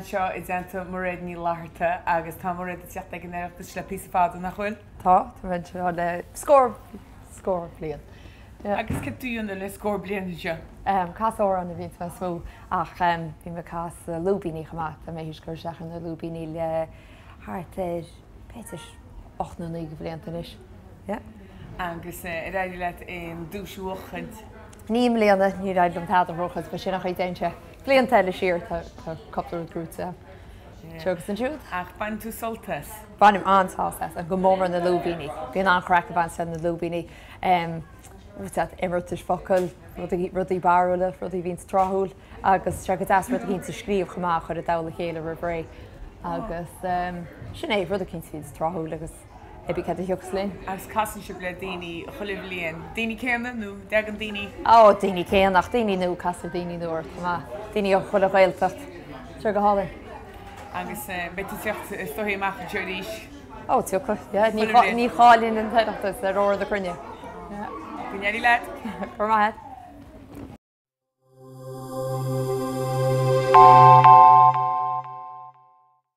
seo is anta Mairéad Ní Fhlaithearta agus tá Mairéad teach ag gnéireachtas le píosa fada nach chuil. Tá bhain seo le scór bliain. Agus ce dúna le scór bliain seo? Casadh an a bhí me smú ach bhí me cas lúibíni chumá a mééis gur seachan na lúibíni le háirteir péidir 8-9 blianta is. Agus réidir le in dúsúchant. Ní mbliana ní raidlumm tá rochas ba sin nach déinte. Blian teile siir tá coppla grúta. Tugus an siúd? Ach ban tú soltas? Banim antáas a go mór na lúibíni. Bhíon anchraach ban san na lúibíni. Imirtas focail rudí barúla, rudí hín stráthúil, agus se go as rud a hín sa scríomh chumach chuir a dala chéile ré. Agus sin é rud a cin hín stráthúil agus Ebi cad a hiúcslín. Agus casan si le daoine chuileh bliain. Daoine céanna nó deagan daoine? Ó, daoine céannach daoine nó casar daoine nuair. Daoine ó chuile ghailteach. Tuair go hálainn. Agus beitú teocht stoí amach an teoríis? Ó, tuacha. Ní cháilín an teireachtas ar óir a crunne. Coinneáil leat? Gur maithe.